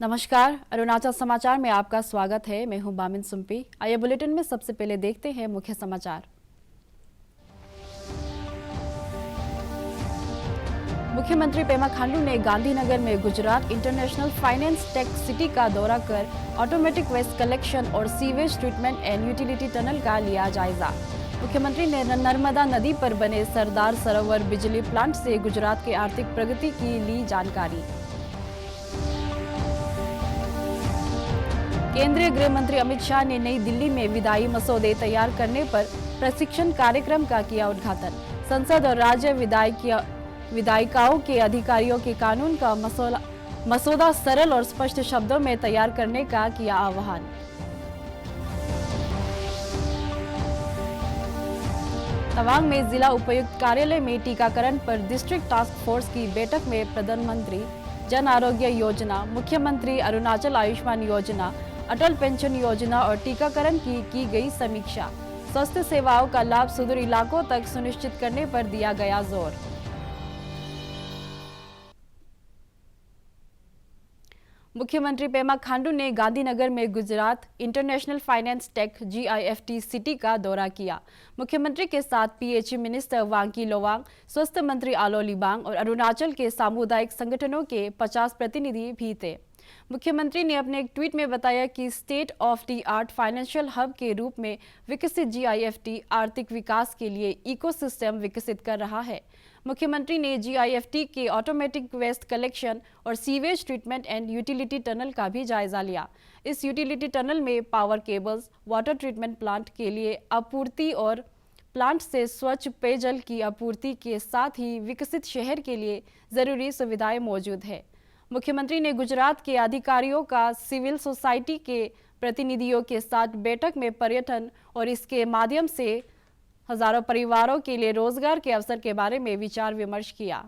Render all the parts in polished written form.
नमस्कार, अरुणाचल समाचार में आपका स्वागत है। मैं हूं बामिन सुम्पी। आइए बुलेटिन में सबसे पहले देखते हैं मुख्य समाचार। मुख्यमंत्री पेमा खांडू ने गांधीनगर में Gujarat international finance tech city का दौरा कर ऑटोमेटिक वेस्ट कलेक्शन और sewage treatment and utility tunnel का लिया जायजा। मुख्यमंत्री ने नर्मदा नदी पर बने सरदार सरोवर बिजली प्लांट से गुजरात के आर्थिक प्रगति की ली जानकारी। केंद्रीय गृह मंत्री अमित शाह ने नई दिल्ली में विधायी मसौदे तैयार करने पर प्रशिक्षण कार्यक्रम का किया उद्घाटन। संसद और राज्य विधायिकाओं के अधिकारियों के कानून का मसौदा सरल और स्पष्ट शब्दों में तैयार करने का किया आह्वान। तवांग में जिला उपायुक्त कार्यालय में टीकाकरण पर डिस्ट्रिक्ट टास्क फोर्स की बैठक में प्रधानमंत्री जन आरोग्य योजना, मुख्यमंत्री अरुणाचल आयुष्मान योजना, अटल पेंशन योजना और टीकाकरण की गई समीक्षा। स्वास्थ्य सेवाओं का लाभ सुदूर इलाकों तक सुनिश्चित करने पर दिया गया जोर। मुख्यमंत्री पेमा खांडू ने गांधीनगर में Gujarat international finance take GIFT city का दौरा किया। मुख्यमंत्री के साथ PHE मिनिस्टर वांकी लोवांग, स्वास्थ्य मंत्री आलो लिबांग और अरुणाचल के सामुदायिक संगठनों के 50 प्रतिनिधि भी थे। मुख्यमंत्री ने अपने एक ट्वीट में बताया कि state of the art financial hub के रूप में विकसित GIFT आर्थिक विकास के लिए इकोसिस्टम विकसित कर रहा है। मुख्यमंत्री ने GIFT के ऑटोमेटिक वेस्ट कलेक्शन और sewage treatment and utility tunnel का भी जायजा लिया। इस यूटिलिटी टनल में power cables, water treatment plant के लिए आपूर्ति और प्लांट से स्वच्छ पेयजल की आपूर्ति के साथ ही विकसित शहर के लिए जरूरी सुविधाएं मौजूद है। मुख्यमंत्री ने गुजरात के अधिकारियों का सिविल सोसाइटी के प्रतिनिधियों के साथ बैठक में पर्यटन और इसके माध्यम से हजारों परिवारों के लिए रोजगार के अवसर के बारे में विचार विमर्श किया।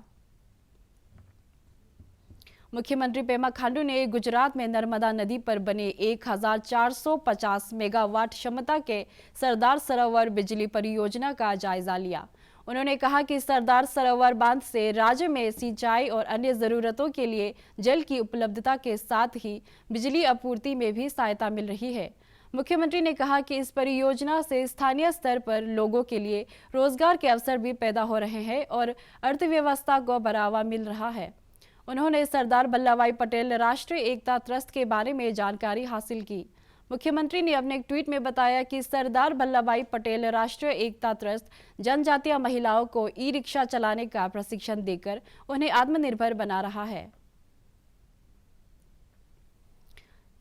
मुख्यमंत्री पेमा खांडू ने गुजरात में नर्मदा नदी पर बने 1450 मेगावाट क्षमता के सरदार सरोवर बिजली परियोजना का जायजा लिया। उन्होंने कहा कि सरदार सरोवर बांध से राज्य में सिंचाई और अन्य जरूरतों के लिए जल की उपलब्धता के साथ ही बिजली आपूर्ति में भी सहायता मिल रही है। मुख्यमंत्री ने कहा कि इस परियोजना से स्थानीय स्तर पर लोगों के लिए रोजगार के अवसर भी पैदा हो रहे हैं और अर्थव्यवस्था को बढ़ावा मिल रहा है। उन्होंने सरदार वल्लभ भाई पटेल राष्ट्रीय एकता ट्रस्ट के बारे में जानकारी हासिल की। मुख्यमंत्री ने अपने एक ट्वीट में बताया कि सरदार वल्लभ भाई पटेल राष्ट्रीय एकता ट्रस्ट जनजातीय महिलाओं को ई-रिक्शा चलाने का प्रशिक्षण देकर उन्हें आत्मनिर्भर बना रहा है।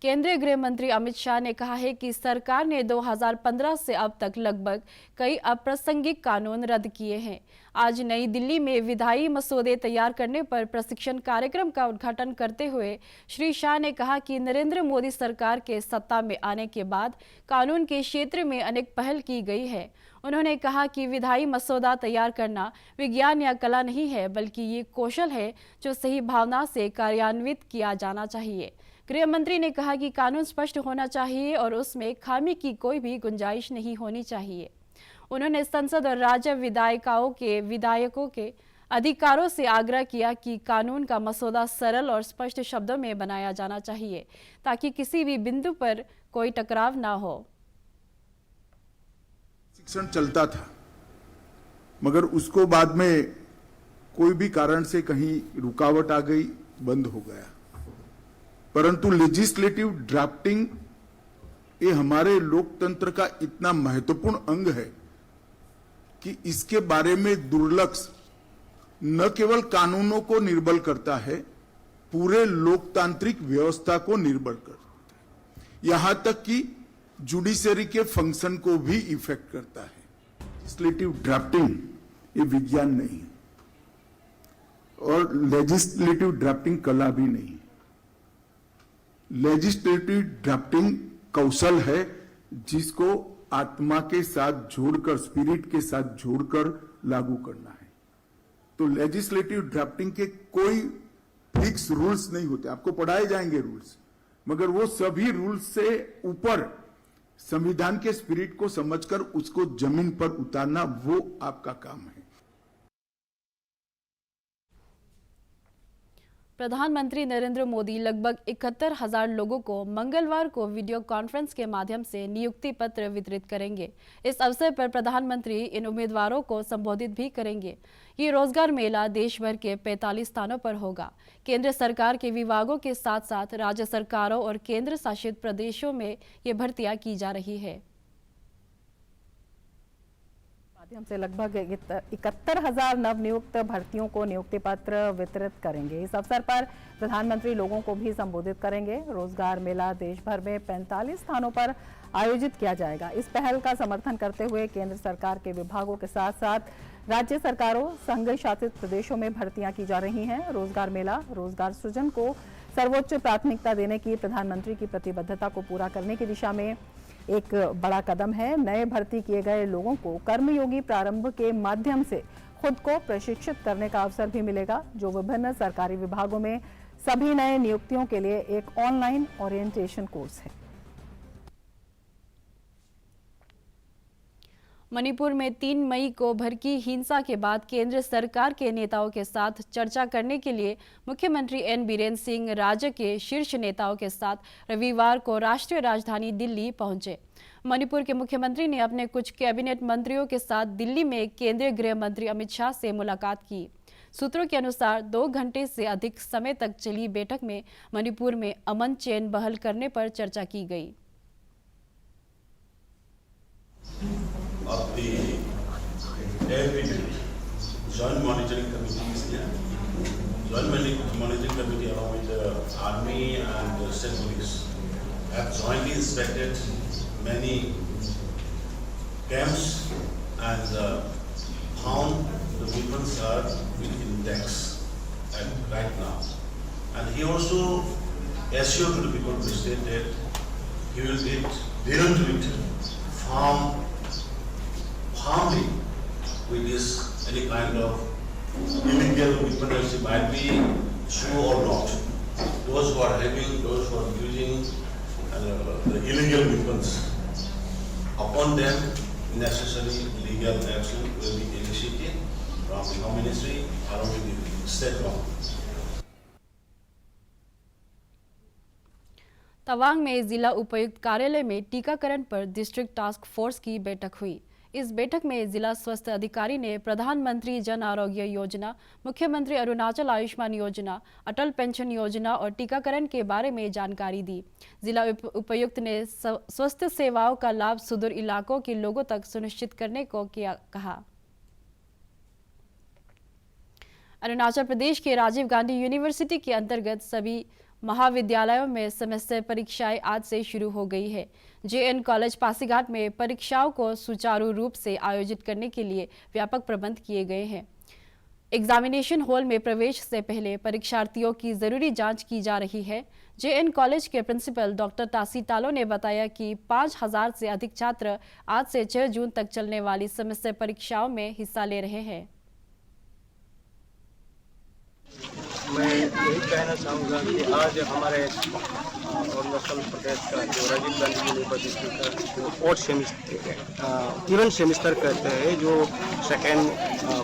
केंद्रीय गृह मंत्री अमित शाह ने कहा है कि सरकार ने 2015 से अब तक लगभग कई अप्रासंगिक कानून रद्द किए हैं। आज नई दिल्ली में विधायी मसौदे तैयार करने पर प्रशिक्षण कार्यक्रम का उद्घाटन करते हुए श्री शाह ने कहा कि नरेंद्र मोदी सरकार के सत्ता में आने के बाद कानून के क्षेत्र में अनेक पहल की गई है। उन्होंने कहा कि विधायी मसौदा तैयार करना विज्ञान या कला नहीं है, बल्कि ये कौशल है जो सही भावना से कार्यान्वित किया जाना चाहिए। गृह मंत्री ने कहा कि कानून स्पष्ट होना चाहिए और उसमें खामी की कोई भी गुंजाइश नहीं होनी चाहिए। उन्होंने संसद और राज्य विधायकों के अधिकारों से आग्रह किया कि कानून का मसौदा सरल और स्पष्ट शब्दों में बनाया जाना चाहिए ताकि किसी भी बिंदु पर कोई टकराव ना हो। शिक्षण चलता था, मगर उसको बाद में कोई भी कारण से कहीं रुकावट आ गई, बंद हो गया। परंतु लेजिस्लेटिव ड्राफ्टिंग ये हमारे लोकतंत्र का इतना महत्वपूर्ण अंग है कि इसके बारे में दुर्लक्ष्य न केवल कानूनों को निर्बल करता है, पूरे लोकतांत्रिक व्यवस्था को निर्बल करता है। यहां तक कि जुडिशरी के फंक्शन को भी इफेक्ट करता है। लेजिस्लेटिव ड्राफ्टिंग ये विज्ञान नहीं है और लेजिस्लेटिव ड्राफ्टिंग कला भी नहीं है। लेजिस्लेटिव ड्राफ्टिंग कौशल है जिसको आत्मा के साथ जोड़कर, स्पिरिट के साथ जोड़कर लागू करना है। तो लेजिस्लेटिव ड्राफ्टिंग के कोई फिक्स रूल्स नहीं होते, आपको पढ़ाए जाएंगे रूल्स, मगर वो सभी रूल्स से ऊपर संविधान के स्पिरिट को समझकर उसको जमीन पर उतारना, वो आपका काम है। प्रधानमंत्री नरेंद्र मोदी लगभग 71,000 लोगों को मंगलवार को वीडियो कॉन्फ्रेंस के माध्यम से नियुक्ति पत्र वितरित करेंगे। इस अवसर पर प्रधानमंत्री इन उम्मीदवारों को संबोधित भी करेंगे। ये रोजगार मेला देश भर के 45 स्थानों पर होगा। केंद्र सरकार के विभागों के साथ साथ राज्य सरकारों और केंद्र शासित प्रदेशों में ये भर्तियां की जा रही है। माध्यम से लगभग 71,000 नवनियुक्त भर्तियों को नियुक्ति पत्र वितरित करेंगे। इस अवसर पर प्रधानमंत्री लोगों को भी संबोधित करेंगे। रोजगार मेला देश भर में 45 स्थानों पर आयोजित किया जाएगा। इस पहल का समर्थन करते हुए केंद्र सरकार के विभागों के साथ साथ राज्य सरकारों, संघ शासित प्रदेशों में भर्तियां की जा रही हैं। रोजगार मेला रोजगार सृजन को सर्वोच्च प्राथमिकता देने की प्रधानमंत्री की प्रतिबद्धता को पूरा करने की दिशा में एक बड़ा कदम है। नए भर्ती किए गए लोगों को कर्मयोगी प्रारंभ के माध्यम से खुद को प्रशिक्षित करने का अवसर भी मिलेगा, जो विभिन्न सरकारी विभागों में सभी नए नियुक्तियों के लिए एक ऑनलाइन ओरिएंटेशन कोर्स है। मणिपुर में 3 मई को भड़की हिंसा के बाद केंद्र सरकार के नेताओं के साथ चर्चा करने के लिए मुख्यमंत्री एन बीरेन सिंह राज्य के शीर्ष नेताओं के साथ रविवार को राष्ट्रीय राजधानी दिल्ली पहुंचे। मणिपुर के मुख्यमंत्री ने अपने कुछ कैबिनेट मंत्रियों के साथ दिल्ली में केंद्रीय गृह मंत्री अमित शाह से मुलाकात की। सूत्रों के अनुसार 2 घंटे से अधिक समय तक चली बैठक में मणिपुर में अमन चैन बहाल करने पर चर्चा की गई। Of the AFP Joint Monitoring Committee is there. Joint Monitoring Committee along with the Army and the State Police have jointly inspected many camps and found the weapons are with index and right now. And he also assured to the people of the state that he will didn't do it harmly with this any kind of illegal weapons, it might be true or not. Those who are having, those who are using the illegal weapons, upon them necessary legal action will be initiated from the Home Ministry along with the state government. Tawang में जिला उपायुक्त कार्यालय में टीकाकरण पर district task force की बैठक हुई। इस बैठक में जिला स्वास्थ्य अधिकारी ने प्रधानमंत्री जन आरोग्य योजना, मुख्यमंत्री अरुणाचल आयुष्मान योजना, अटल पेंशन योजना और टीकाकरण के बारे में जानकारी दी। जिला उपायुक्त ने स्वास्थ्य सेवाओं का लाभ सुदूर इलाकों के लोगों तक सुनिश्चित करने को कहा। अरुणाचल प्रदेश के राजीव गांधी यूनिवर्सिटी के अंतर्गत सभी महाविद्यालयों में सेमेस्टर परीक्षाएं आज से शुरू हो गई है। जेएन कॉलेज पासीघाट में परीक्षाओं को सुचारू रूप से आयोजित करने के लिए व्यापक प्रबंध किए गए हैं। एग्जामिनेशन हॉल में प्रवेश से पहले परीक्षार्थियों की जरूरी जांच की जा रही है। जेएन कॉलेज के प्रिंसिपल डॉक्टर तासी तालो ने बताया कि 5,000 से अधिक छात्र आज से 6 जून तक चलने वाली सेमेस्टर परीक्षाओं में हिस्सा ले रहे हैं। मैं यही कहना चाहूँगा कि आज हमारे अरुणाचल प्रदेश का जो राजीव गांधी यूनिवर्सिटी का जो 4th सेमिस्टर इवन सेमिस्टर कहते हैं, जो 2nd,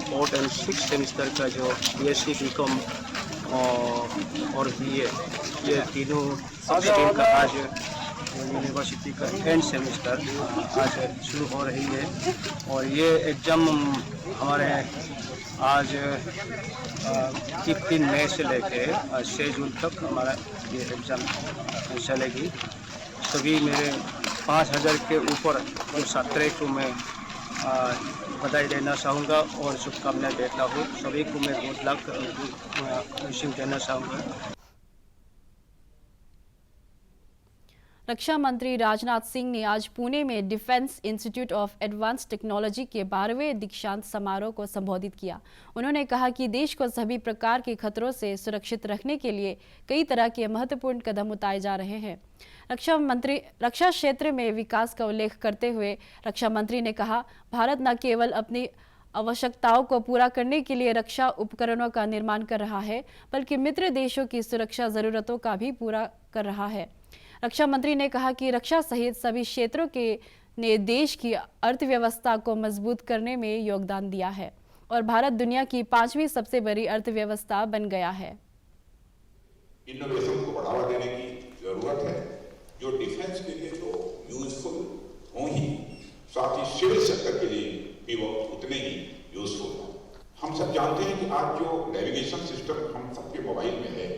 4th and 6th semester का जो बीएससी बीकॉम और बीए, ये तीनों स्ट्रीम का आज यूनिवर्सिटी का 10th सेमिस्टर आज शुरू हो रही है। और ये एग्ज़ाम हमारे आज 3 मई से लेके 6 जून तक हमारा ये एग्ज़ाम चलेगी। सभी मेरे 5,000 के ऊपर जो छात्रों को मैं बधाई देना चाहूँगा और शुभकामनाएं देता हूँ। सभी को मैं गुड लक विशिंग देना चाहूँगा। रक्षा मंत्री राजनाथ सिंह ने आज पुणे में defence institute of advance technology के 12वें दीक्षांत समारोह को संबोधित किया। उन्होंने कहा कि देश को सभी प्रकार के खतरों से सुरक्षित रखने के लिए कई तरह के महत्वपूर्ण कदम उठाए जा रहे हैं। रक्षा क्षेत्र में विकास का उल्लेख करते हुए रक्षा मंत्री ने कहा, भारत न केवल अपनी आवश्यकताओं को पूरा करने के लिए रक्षा उपकरणों का निर्माण कर रहा है, बल्कि मित्र देशों की सुरक्षा जरूरतों का भी पूरा कर रहा है। रक्षा मंत्री ने कहा कि रक्षा सहित सभी क्षेत्रों के ने देश की अर्थव्यवस्था को मजबूत करने में योगदान दिया है और भारत दुनिया की 5वीं सबसे बड़ी अर्थव्यवस्था बन गया है। इनोवेशन को बढ़ावा देने की जरूरत है, जो डिफेंस के लिए तो यूजफुल हो ही, साथ ही सिविल सेक्टर के लिए भी वो उतने ही यूजफुल हो। हम सब जानते हैं कि आज जो नेविगेशन सिस्टम हम सबके मोबाइल में है,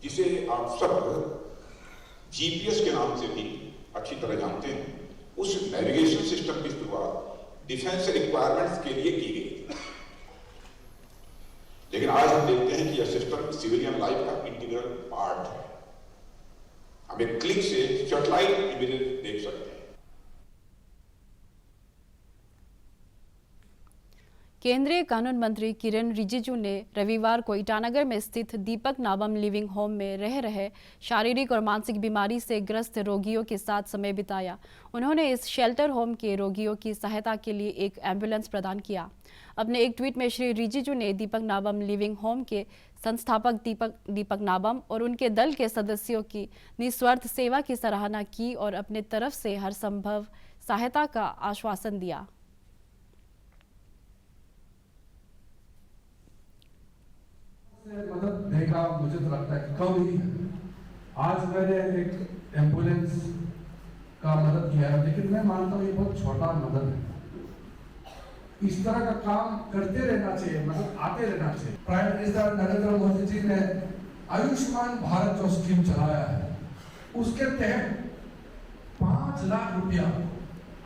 जिसे आप सब जीपीएस के नाम से भी अच्छी तरह जानते हैं, उस नेविगेशन सिस्टम की शुरुआत डिफेंस रिक्वायरमेंट्स के लिए की गई थी। लेकिन आज हम देखते हैं कि यह सिस्टम सिविलियन लाइफ का इंटीग्रल पार्ट है। हम एक क्लिक से सैटेलाइट इमेजेस देख सकते हैं। केंद्रीय कानून मंत्री किरण रिजिजू ने रविवार को ईटानगर में स्थित दीपक नाबम लिविंग होम में रह रहे शारीरिक और मानसिक बीमारी से ग्रस्त रोगियों के साथ समय बिताया। उन्होंने इस शेल्टर होम के रोगियों की सहायता के लिए एक एम्बुलेंस प्रदान किया। अपने एक ट्वीट में श्री रिजिजू ने दीपक नाबम लिविंग होम के संस्थापक दीपक नाबम और उनके दल के सदस्यों की निस्वार्थ सेवा की सराहना की और अपने तरफ से हर संभव सहायता का आश्वासन दिया। मदद देगा, मुझे तो लगता है कि कम ही है। आज मैंने एक एम्बुलेंस का मदद किया है, लेकिन मैं मानता हूँ ये बहुत छोटा मदद है। इस तरह का काम करते रहना चाहिए, मदद आते रहना चाहिए। प्राइम मिनिस्टर नरेंद्र मोदी जी ने आयुष्मान भारत जो स्कीम चलाया है, उसके तहत 5 लाख रुपया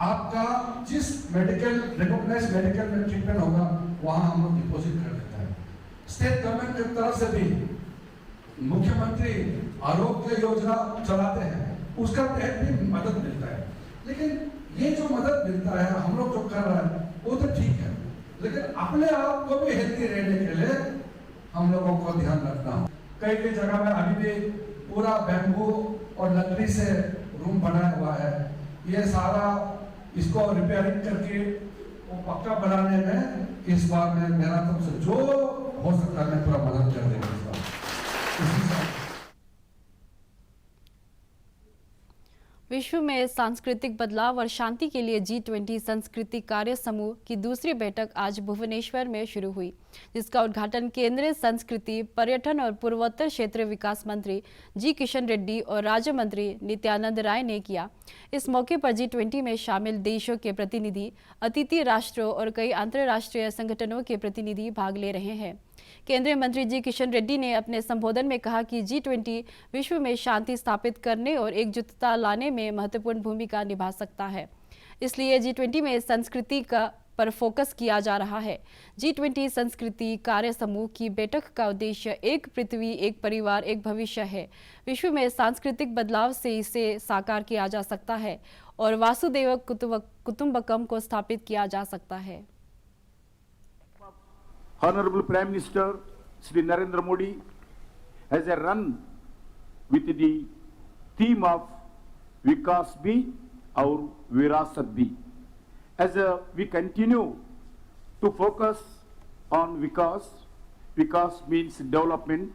आपका जिस मेडिकल रिकॉग्नाइज्ड मेडिकल में ट्रीटमेंट होगा, वहां हम लोग डिपॉजिट कर देता है। स्टेट गवर्नमेंट की तरफ से भी मुख्यमंत्री आरोग्य योजना चलाते हैं, उसका तहत भी मदद मिलता है। लेकिन ये जो मदद मिलता है हम लोग जो कर रहे हैं वो तो ठीक है, लेकिन अपने आप को भी हेल्दी रहने के लिए हम लोगों को ध्यान रखना। कई कई जगह में अभी भी पूरा बैम्बू और लकड़ी से रूम बनाया हुआ है। ये सारा इसको रिपेयरिंग करके वो पक्का बनाने में इस बार में मेरा तरफ से जो हो सकता है मैं पूरा मदद कर देंगे इस बार। विश्व में सांस्कृतिक बदलाव और शांति के लिए G20 संस्कृति कार्य समूह की दूसरी बैठक आज भुवनेश्वर में शुरू हुई, जिसका उद्घाटन केंद्रीय संस्कृति, पर्यटन और पूर्वोत्तर क्षेत्र विकास मंत्री जी किशन रेड्डी और राज्य मंत्री नित्यानंद राय ने किया। इस मौके पर G20 में शामिल देशों के प्रतिनिधि, अतिथि राष्ट्रों और कई अंतर्राष्ट्रीय संगठनों के प्रतिनिधि भाग ले रहे हैं। केंद्रीय मंत्री जी किशन रेड्डी ने अपने संबोधन में कहा कि G20 विश्व में शांति स्थापित करने और एकजुटता लाने में महत्वपूर्ण भूमिका निभा सकता है। इसलिए G20 में संस्कृति पर फोकस किया जा रहा है। G20 संस्कृति कार्य समूह की बैठक का उद्देश्य एक पृथ्वी, एक परिवार, एक भविष्य है। विश्व में सांस्कृतिक बदलाव से इसे साकार किया जा सकता है और वासुदेव कुटुंबकम को स्थापित किया जा सकता है। Honorable Prime Minister Shri Narendra Modi has a run with the theme of Vikas Bhi aur Virasat Bhi. As we continue to focus on Vikas means development.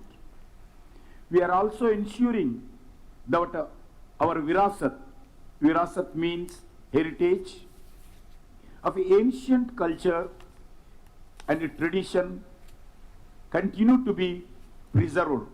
We are also ensuring that our Virasat means heritage of ancient culture and tradition continue to be preserved.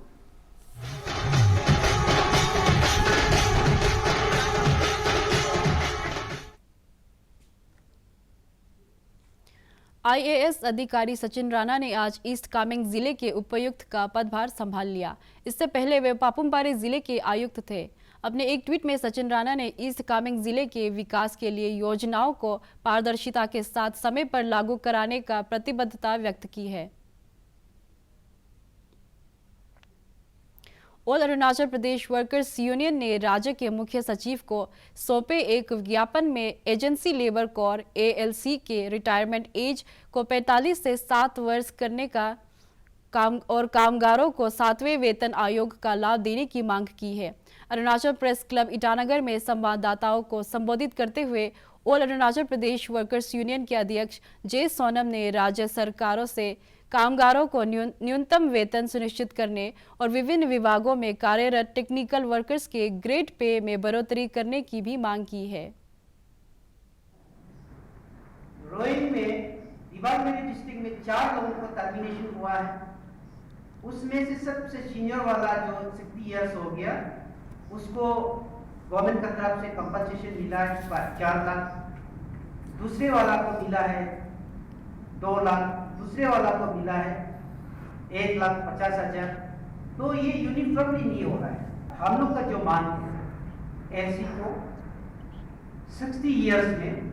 IAS अधिकारी सचिन राणा ने आज east Kameng जिले के उपायुक्त का पदभार संभाल लिया। इससे पहले वे पापुमपारे जिले के आयुक्त थे। अपने एक ट्वीट में सचिन राणा ने ईस्ट कामेंग जिले के विकास के लिए योजनाओं को पारदर्शिता के साथ समय पर लागू कराने का प्रतिबद्धता व्यक्त की है। All Arunachal Pradesh workers union ने राज्य के मुख्य सचिव को सौंपे एक ज्ञापन में एजेंसी लेबर कोर ALC के रिटायरमेंट एज को 45 से 7 वर्ष करने का कामगारों को 7वें वेतन आयोग का लाभ देने की मांग की है। अरुणाचल प्रेस क्लब ईटानगर में संवाददाताओं को संबोधित करते हुए all Arunachal Pradesh workers union के अध्यक्ष जे सोनम ने राज्य सरकारों से कामगारों को न्यूनतम वेतन सुनिश्चित करने और विभिन्न विभागों में कार्यरत टेक्निकल वर्कर्स के ग्रेड पे में बढ़ोतरी करने की भी मांग की है। रोइंग में दिबांग वैली डिस्ट्रिक्ट में 4 लोगों को टर्मिनेशन हुआ है। उसमें से सबसे सीनियर वाला जो 60 इयर्स हो गया उसको गवर्नमेंट की तरफ से कंपनसेशन मिला है 4 लाख, दूसरे वाला को मिला है 2 लाख, दूसरे वाला को मिला है 1,50,000। तो ये यूनिफॉर्मली नहीं हो रहा है। हम लोग का जो मांग है एलसी को 60 इयर्स में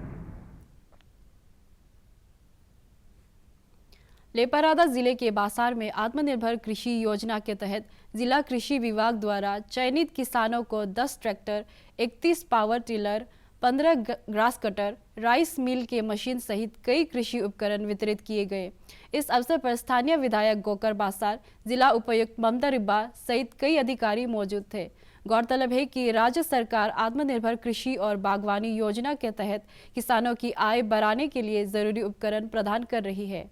लेपारादा जिले के बासार में आत्मनिर्भर कृषि योजना के तहत जिला कृषि विभाग द्वारा चयनित किसानों को 10 tractor, 31 power tiller, 15 grass cutter, rice mill के मशीन सहित कई कृषि उपकरण वितरित किए गए। इस अवसर पर स्थानीय विधायक गोकर बासार, जिला उपायुक्त ममता रिब्बा सहित कई अधिकारी मौजूद थे। गौरतलब है कि राज्य सरकार आत्मनिर्भर कृषि और बागवानी योजना के तहत किसानों की आय बढ़ाने के लिए जरूरी उपकरण प्रदान कर रही है।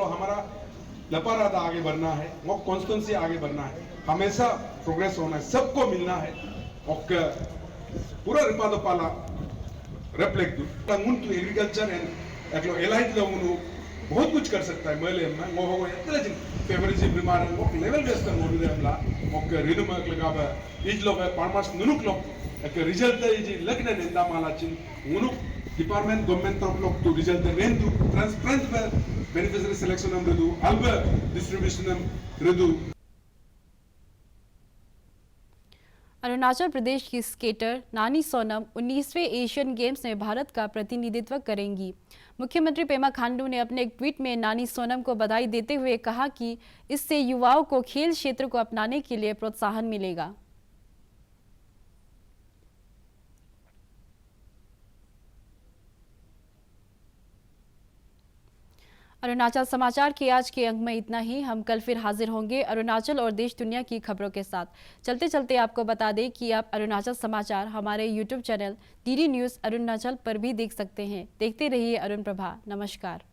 हमारा लपारादा आगे बढ़ना है, वो कॉन्स्टिट्यूंसी आगे बढ़ना है, हमेशा प्रोग्रेस होना है, सबको मिलना है। और पूरा रिपादो पाला रेफ्लेक्ट तंगुंतु एग्रीकल्चर एंड एकलो एलाइट लोगों बहुत कुछ कर सकता है। मेले में वो हो इतने जिन फेवरिज्म बीमार वो लेवल बेस कर मोड़ दे हमला और रिनुम लगा बा इज लोग फार्मर्स नुनुक लोग एक रिजल्ट है जी लगने निंदा माला चिन नुनुक डिपार्टमेंट गवर्नमेंट ऑफ लोग टू रिजल्ट रेंदु ट्रांसपेरेंट बेनिफिशियरी सिलेक्शन हम रेदु अल्ब डिस्ट्रीब्यूशन हम रेदु। अरुणाचल प्रदेश की स्केटर नानी सोनम 19वें एशियन गेम्स में भारत का प्रतिनिधित्व करेंगी। मुख्यमंत्री पेमा खांडू ने अपने एक ट्वीट में नानी सोनम को बधाई देते हुए कहा कि इससे युवाओं को खेल क्षेत्र को अपनाने के लिए प्रोत्साहन मिलेगा। अरुणाचल समाचार के आज के अंक में इतना ही। हम कल फिर हाजिर होंगे अरुणाचल और देश दुनिया की खबरों के साथ। चलते चलते आपको बता दें कि आप अरुणाचल समाचार हमारे YouTube channel DD news Arunachal पर भी देख सकते हैं। देखते रहिए अरुण प्रभा। नमस्कार।